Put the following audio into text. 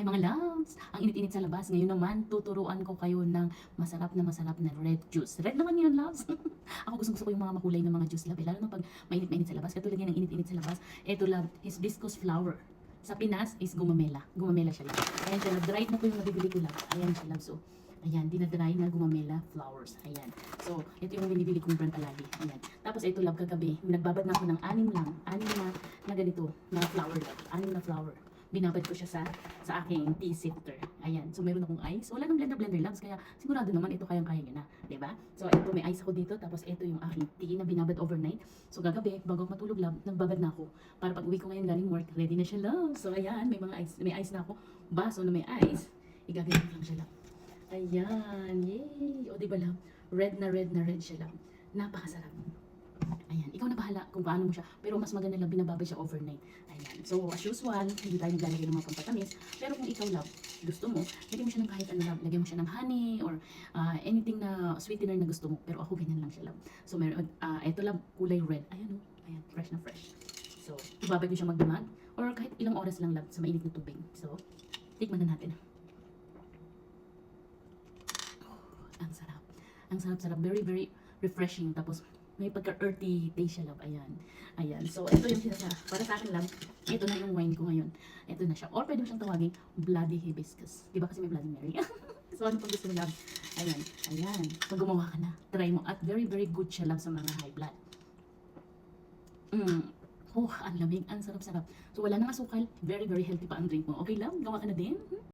Hi mga loves! Ang init-init sa labas. Ngayon naman, tuturuan ko kayo ng masarap na red juice. Red naman yun, loves. Ako gusto ko yung mga makulay na mga juice, love. Lalo na pag mainit-mainit sa labas. Katulad yan ng init-init sa labas. Ito, love, is viscous flour. Sa Pinas is gumamela. Gumamela siya, love. Ayan siya, love. Dried na po yung nabibili ko, love. Ayan siya, love. So, ayan, dinadry na gumamela flowers. Ayan. So, ito yung binibili kong brand palagi. Ayan. Tapos ito, love, kagabi, nagbabad na ako ng anim na ganito, na flour, love. Anim na flour. Binabad ko siya sa aking tea sifter. Ayan. So, meron akong ice. Wala nang blender, loves. Kaya, sigurado naman ito kayang-kaya niya na. Diba? So, ito, may ice ako dito. Tapos, ito yung aking tea na binabad overnight. So, gagabi, bago ako matulog, love, nagbabad na ako. Para pag uwi ko ngayon galing work, ready na siya, love. So, ayan, may ice na ako. Baso na may ice. Igagawin ko lang siya, love. Ayan. Yay! O, diba, love? Red na red siya, love. Napakasarap. Ayan, ikaw na bahala kung paano mo siya. Pero mas maganda lang binababad siya overnight. Ayan. So, as usual, hindi tayo naglalagay ng mga pampatamis. Pero kung ikaw, love, gusto mo, lagyan mo siya ng kahit ano, love. Lagyan mo siya ng honey or anything na sweetener na gusto mo. Pero ako ganyan lang siya, love. So, meron, eto, love, kulay red. Ayan, ayan, fresh na fresh. So, ibabad mo siya magdamag or kahit ilang oras lang, love, sa mainit na tubig. So, tikman na natin. Ang sarap. Ang sarap-sarap. Very refreshing. Tapos, may pagka-earthy taste siya, love. Ayan. Ayan. So, ito yung sinasa. Para sa akin, love, ito na yung wine ko ngayon. Ito na siya. Or pwede mo siyang tawagin Bloody Hibiscus. Diba kasi may Bloody Mary? So, ano pang gusto mo, love? Ayan. Ayan. Pag gumawa ka na, try mo. At very good siya, love, sa mga high blood. Oh, ang lamig. Ang sarap-sarap. So, wala nang asukal. Very healthy pa ang drink mo. Okay, love? Gawa ka na din?